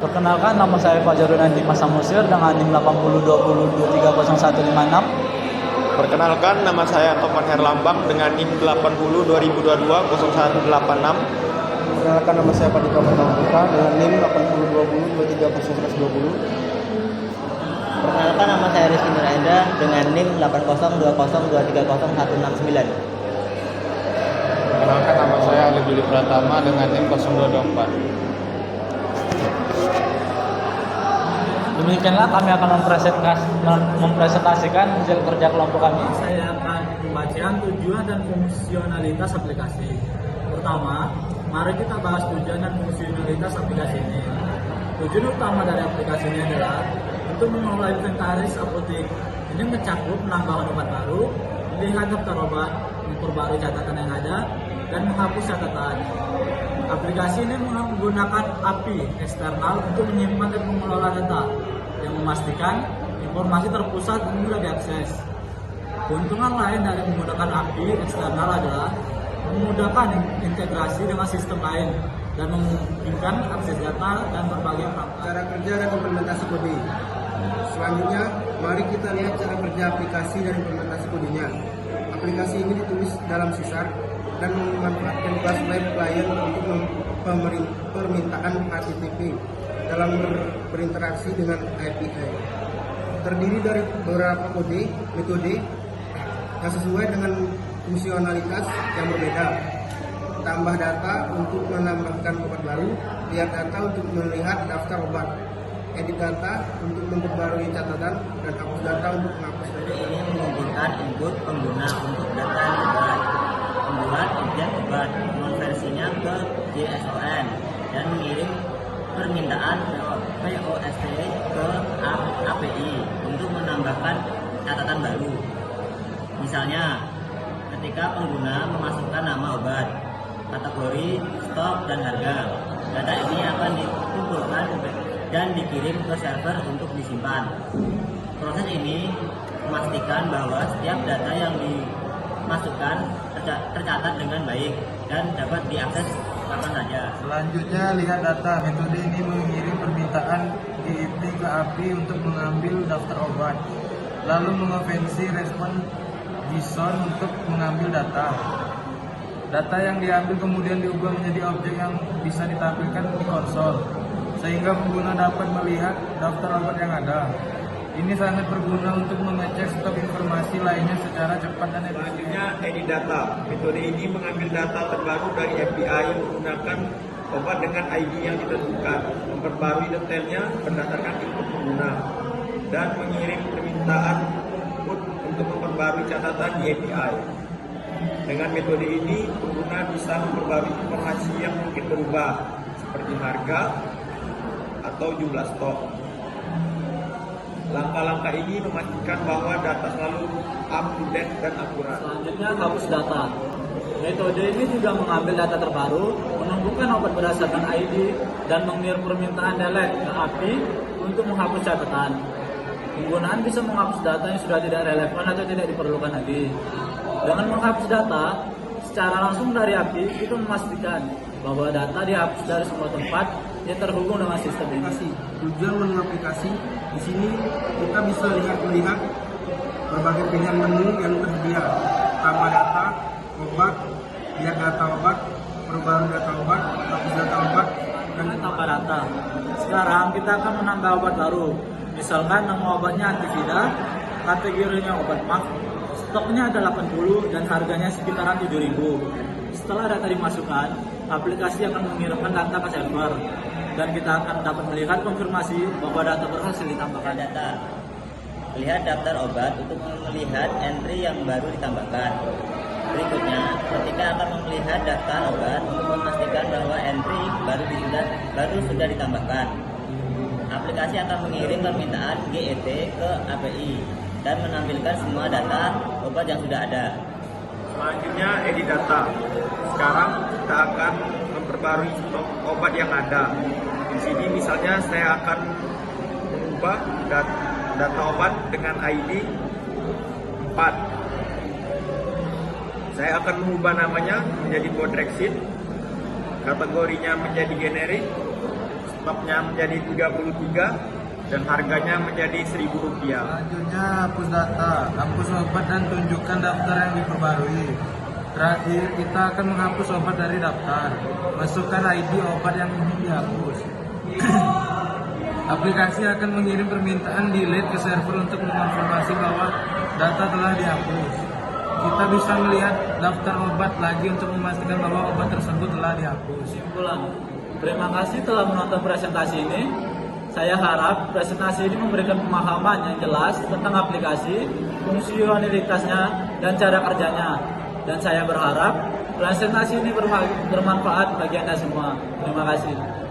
Perkenalkan, nama saya Fajarun Andi Masa Musir dengan NIM 8020230156. Perkenalkan, nama saya Topan Herlambang dengan NIM 8020220186. Perkenalkan, nama saya Padika Pramudita dengan NIM 8020230120. Perkenalkan, nama saya Rizky Nuraenda dengan NIM 8020230169. Perkenalkan, nama saya Ali Billy Pratama dengan NIM 0224. Demikianlah kami akan mempresentasikan hasil kerja kelompok kami. Saya akan membacakan tujuan dan fungsionalitas aplikasi. Pertama, mari kita bahas tujuan dan fungsionalitas aplikasi ini. Tujuan utama dari aplikasi ini adalah untuk mengelola inventaris apotek. Ini mencakup menambahkan obat baru, melihat daftar obat, memperbarui catatan yang ada, dan menghapus catatan. Aplikasi ini menggunakan API eksternal untuk menyimpan dan mengelola data yang memastikan informasi terpusat dan mudah diakses. Keuntungan lain dari menggunakan API eksternal adalah memudahkan integrasi dengan sistem lain dan memungkinkan akses data dan berbagai perangkat. Cara kerja dan implementasi kode. Selanjutnya, mari kita lihat cara kerja aplikasi dan implementasi kodenya. Aplikasi ini ditulis dalam C# dan memanfaatkan kelas web client untuk permintaan HTTP dalam berinteraksi dengan API. Terdiri dari beberapa metode yang sesuai dengan fungsionalitas yang berbeda. Tambah data untuk menambahkan obat baru, lihat data untuk melihat daftar obat, edit data untuk memperbarui catatan, dan hapus data untuk menghapus data. Ini memungkinkan input pengguna untuk data yang obat, membuat objek obat, mengonversinya ke JSON, dan mengirim permintaan POST ke API untuk menambahkan catatan baru. Misalnya, ketika pengguna memasukkan nama obat, kategori, stok, dan harga, data ini akan dikumpulkan dan dikirim ke server untuk disimpan. Proses ini memastikan bahwa setiap data yang dimasukkan tercatat dengan baik dan dapat diakses kapan saja. Selanjutnya, lihat data. Metode ini mengirim permintaan GET ke API untuk mengambil daftar obat, lalu mengonvensi respon JSON untuk mengambil data. Data yang diambil kemudian diubah menjadi objek yang bisa ditampilkan di konsol, sehingga pengguna dapat melihat daftar obat yang ada. Ini sangat berguna untuk mengecek stok informasi lainnya secara cepat dan efisien. Selanjutnya, edit data. Metode ini mengambil data terbaru dari API menggunakan obat dengan ID yang ditentukan, memperbarui detailnya berdasarkan input pengguna, dan mengirim permintaan input untuk memperbarui catatan di API. Dengan metode ini, pengguna bisa memperbarui informasi yang mungkin berubah, seperti harga atau jumlah stok. Langkah-langkah ini memastikan bahwa data selalu up-to-date dan akurat. Selanjutnya, hapus data. Metode ini juga mengambil data terbaru, menumbuhkan obat berdasarkan ID, dan mengirim permintaan delete ke API untuk menghapus catatan. Penggunaan bisa menghapus data yang sudah tidak relevan atau tidak diperlukan lagi. Dengan menghapus data secara langsung dari API, itu memastikan bahwa data dihapus dari semua tempat yang terhubung dengan sistem ini. Tujuan menu aplikasi. Di sini kita bisa melihat berbagai pilihan menu yang tersedia. Tambah data, obat, lihat data obat, perbarui data obat, hapus data obat, dan tambah data. Sekarang kita akan menambah obat baru. Misalkan nama obatnya antivida, kategorinya obat MAF, stoknya ada 80 dan harganya sekitaran 7.000. Setelah data dimasukkan, aplikasi akan mengirimkan data ke server dan kita akan dapat melihat konfirmasi bahwa data berhasil ditambahkan. Data. Lihat daftar obat untuk melihat entry yang baru ditambahkan. Berikutnya, ketika akan melihat daftar obat untuk memastikan bahwa entry baru sudah ditambahkan. Aplikasi akan mengirim permintaan GET ke API dan menampilkan semua data obat yang sudah ada. Selanjutnya, edit data. Sekarang kita akan memperbarui stok obat yang ada. Di sini misalnya saya akan mengubah data obat dengan ID 4. Saya akan mengubah namanya menjadi Bodrexit, kategorinya menjadi generik, stoknya menjadi 33 dan harganya menjadi Rp1.000. Selanjutnya hapus data, hapus obat dan tunjukkan daftar yang diperbarui. Terakhir, kita akan menghapus obat dari daftar. Masukkan ID obat yang ingin dihapus. Aplikasi akan mengirim permintaan delete ke server untuk mengonfirmasi bahwa data telah dihapus. Kita bisa melihat daftar obat lagi untuk memastikan bahwa obat tersebut telah dihapus. Kesimpulan, terima kasih telah menonton presentasi ini. Saya harap presentasi ini memberikan pemahaman yang jelas tentang aplikasi, fungsionalitasnya, dan cara kerjanya. Dan saya berharap presentasi ini bermanfaat bagi Anda semua. Terima kasih.